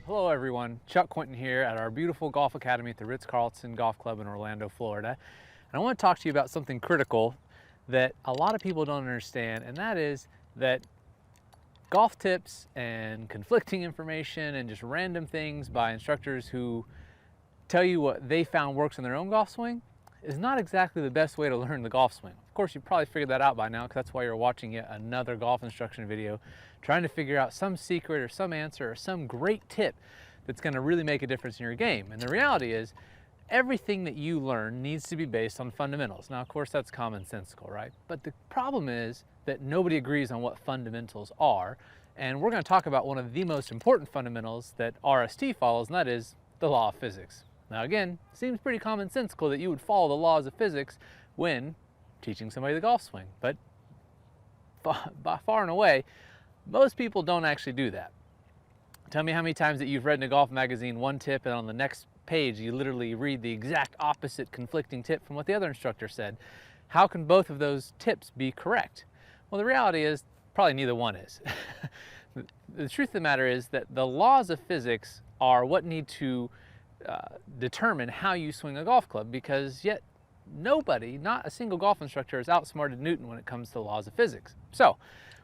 Hello everyone, Chuck Quinton here at our beautiful golf academy at the Ritz-Carlton Golf Club in Orlando, Florida. And I want to talk to you about something critical that a lot of people don't understand, and that is that golf tips and conflicting information and just random things by instructors who tell you what they found works in their own golf swing is not exactly the best way to learn the golf swing. Of course, you've probably figured that out by now, because that's why you're watching yet another golf instruction video, trying to figure out some secret or some answer or some great tip that's going to really make a difference in your game. And the reality is, everything that you learn needs to be based on fundamentals. Now, of course, that's commonsensical, right? But the problem is that nobody agrees on what fundamentals are. And we're going to talk about one of the most important fundamentals that RST follows, and that is the law of physics. Now, again, it seems pretty commonsensical that you would follow the laws of physics when teaching somebody the golf swing. But by far and away, most people don't actually do that. Tell me how many times that you've read in a golf magazine one tip, and on the next page you literally read the exact opposite conflicting tip from what the other instructor said. How can both of those tips be correct? Well, the reality is probably neither one is. The truth of the matter is that the laws of physics are what need to determine how you swing a golf club, because yet nobody, not a single golf instructor, has outsmarted Newton when it comes to the laws of physics. So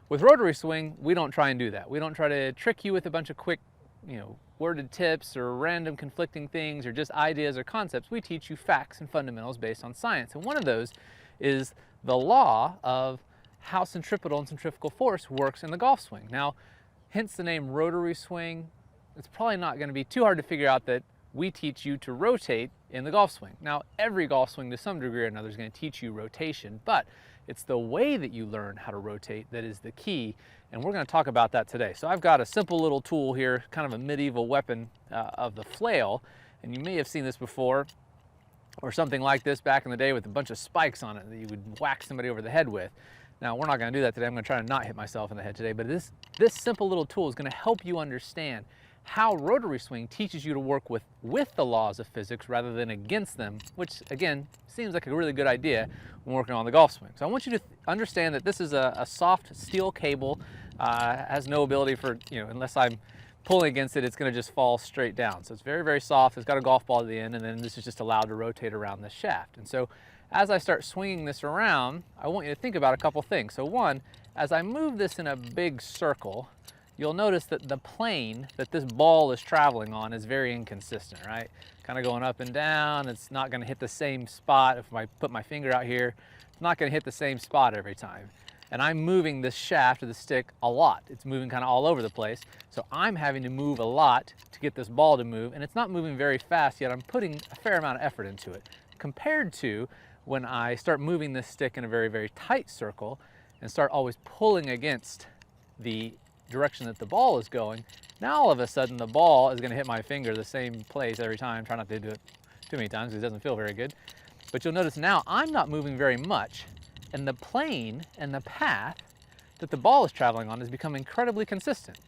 with Rotary Swing, we don't try and do that. We don't try to trick you with a bunch of quick, worded tips or random conflicting things or just ideas or concepts. We teach you facts and fundamentals based on science. And one of those is the law of how centripetal and centrifugal force works in the golf swing. Now, hence the name Rotary Swing. It's probably not going to be too hard to figure out that we teach you to rotate in the golf swing. Now, every golf swing to some degree or another is going to teach you rotation, but it's the way that you learn how to rotate that is the key, and we're going to talk about that today. So I've got a simple little tool here, kind of a medieval weapon of the flail, and you may have seen this before, or something like this back in the day with a bunch of spikes on it that you would whack somebody over the head with. Now, we're not going to do that today. I'm going to try to not hit myself in the head today, but this simple little tool is going to help you understand how Rotary Swing teaches you to work with the laws of physics rather than against them, which again seems like a really good idea when working on the golf swing. So I want you to understand that this is a soft steel cable, has no ability for, unless I'm pulling against it, it's going to just fall straight down. So it's very, very soft. It's got a golf ball at the end, and then this is just allowed to rotate around the shaft. And so as I start swinging this around, I want you to think about a couple things. So one, as I move this in a big circle, you'll notice that the plane that this ball is traveling on is very inconsistent, right? Kind of going up and down. It's not going to hit the same spot. If I put my finger out here, it's not going to hit the same spot every time. And I'm moving this shaft of the stick a lot. It's moving kind of all over the place. So I'm having to move a lot to get this ball to move, and it's not moving very fast, yet I'm putting a fair amount of effort into it, compared to when I start moving this stick in a very, very tight circle and start always pulling against the direction that the ball is going. Now all of a sudden the ball is going to hit my finger the same place every time. Try not to do it too many times because it doesn't feel very good. But you'll notice now I'm not moving very much, and the plane and the path that the ball is traveling on has become incredibly consistent.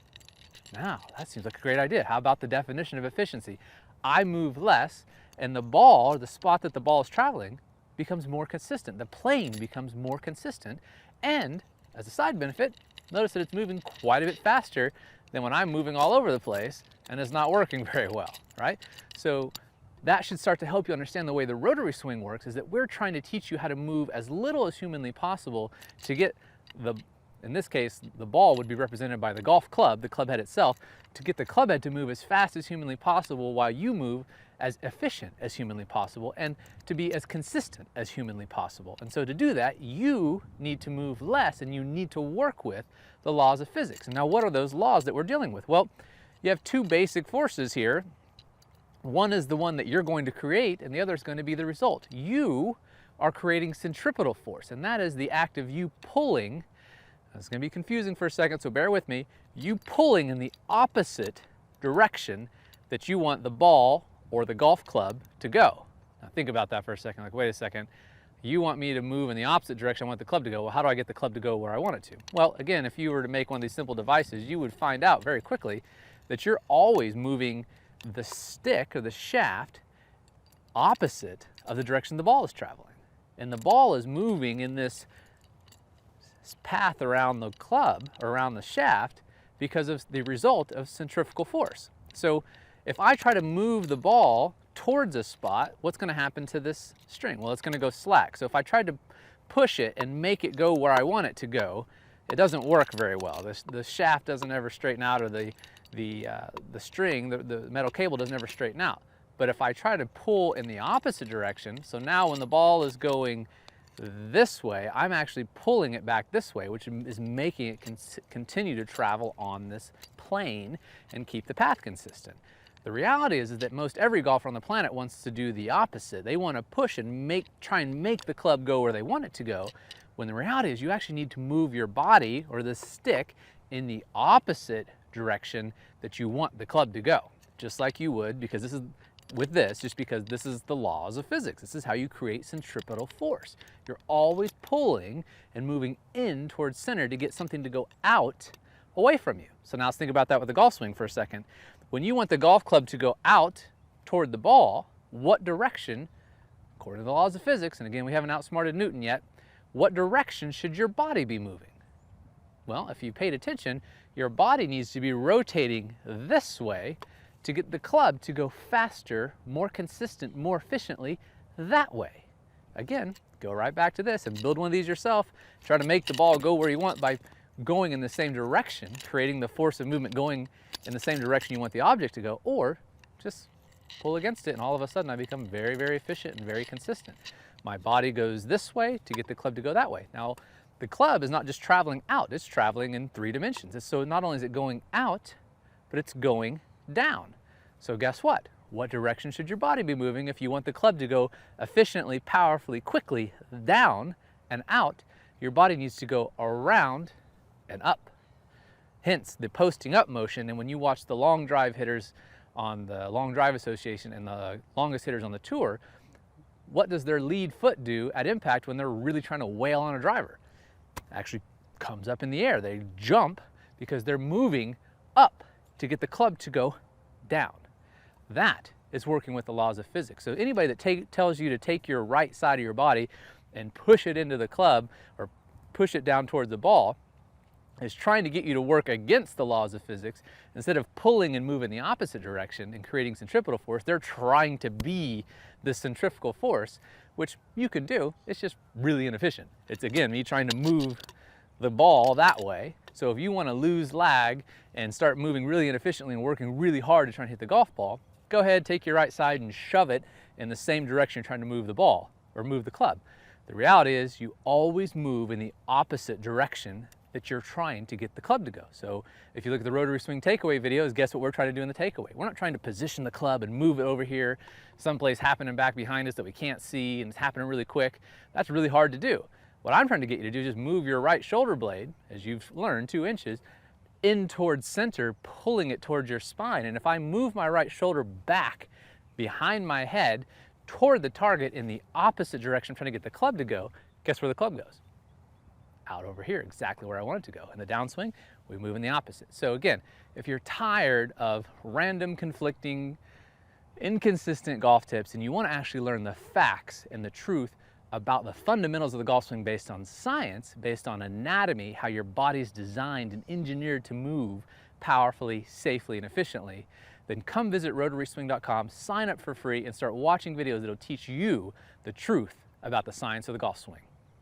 Now that seems like a great idea. How about the definition of efficiency? I move less, and the ball, or the spot that the ball is traveling, becomes more consistent. The plane becomes more consistent, and as a side benefit, notice that it's moving quite a bit faster than when I'm moving all over the place and it's not working very well, right? So that should start to help you understand the way the rotary swing works, is that we're trying to teach you how to move as little as humanly possible to get in this case, the ball would be represented by the golf club, the club head itself, to get the club head to move as fast as humanly possible while you move as efficient as humanly possible, and to be as consistent as humanly possible. And so to do that, you need to move less, and you need to work with the laws of physics. And now what are those laws that we're dealing with? Well, you have two basic forces here. One is the one that you're going to create, and the other is going to be the result. You are creating centripetal force, and that is the act of you pulling. It's going to be confusing for a second, so bear with me. You pulling in the opposite direction that you want the ball or the golf club to go. Now think about that for a second, like, wait a second, you want me to move in the opposite direction I want the club to go. Well, how do I get the club to go where I want it to? Well, again, if you were to make one of these simple devices, you would find out very quickly that you're always moving the stick or the shaft opposite of the direction the ball is traveling. And the ball is moving in this path around the club, or around the shaft, because of the result of centrifugal force. So if I try to move the ball towards a spot, what's going to happen to this string? Well, it's going to go slack. So if I tried to push it and make it go where I want it to go, it doesn't work very well. The shaft doesn't ever straighten out, or the string, the metal cable doesn't ever straighten out. But if I try to pull in the opposite direction, so now when the ball is going this way, I'm actually pulling it back this way, which is making it continue to travel on this plane and keep the path consistent. The reality is that most every golfer on the planet wants to do the opposite. They want to push and try and make the club go where they want it to go, when the reality is you actually need to move your body, or the stick, in the opposite direction that you want the club to go. Just like you would, because this is the laws of physics. This is how you create centripetal force. You're always pulling and moving in towards center to get something to go out away from you. So now let's think about that with the golf swing for a second. When you want the golf club to go out toward the ball, what direction, according to the laws of physics, and again, we haven't outsmarted Newton yet, what direction should your body be moving? Well, if you paid attention, your body needs to be rotating this way to get the club to go faster, more consistent, more efficiently that way. Again, go right back to this and build one of these yourself. Try to make the ball go where you want by going in the same direction, creating the force of movement going in the same direction you want the object to go, or just pull against it, and all of a sudden I become very, very efficient and very consistent. My body goes this way to get the club to go that way. Now, the club is not just traveling out, it's traveling in 3 dimensions. So not only is it going out, but it's going down. So guess what? What direction should your body be moving if you want the club to go efficiently, powerfully, quickly down and out? Your body needs to go around and up. Hence the posting up motion. And when you watch the long drive hitters on the Long Drive Association and the longest hitters on the tour, what does their lead foot do at impact when they're really trying to wail on a driver? It actually comes up in the air. They jump because they're moving up to get the club to go down. That is working with the laws of physics. So anybody that tells you to take your right side of your body and push it into the club, or push it down towards the ball, is trying to get you to work against the laws of physics. Instead of pulling and moving the opposite direction and creating centripetal force, they're trying to be the centrifugal force, which you can do. It's just really inefficient. It's, again, me trying to move the ball that way. So if you want to lose lag and start moving really inefficiently and working really hard to try and hit the golf ball, go ahead, take your right side and shove it in the same direction you're trying to move the ball or move the club. The reality is you always move in the opposite direction that you're trying to get the club to go. So if you look at the Rotary Swing takeaway videos, guess what we're trying to do in the takeaway? We're not trying to position the club and move it over here, someplace happening back behind us that we can't see and it's happening really quick. That's really hard to do. What I'm trying to get you to do is just move your right shoulder blade, as you've learned, 2 inches, in towards center, pulling it towards your spine. And if I move my right shoulder back behind my head toward the target in the opposite direction, trying to get the club to go, guess where the club goes? Out over here, exactly where I want it to go. In the downswing, we move in the opposite. So again, if you're tired of random, conflicting, inconsistent golf tips and you want to actually learn the facts and the truth about the fundamentals of the golf swing based on science, based on anatomy, how your body's designed and engineered to move powerfully, safely, and efficiently, then come visit RotarySwing.com, sign up for free, and start watching videos that'll teach you the truth about the science of the golf swing.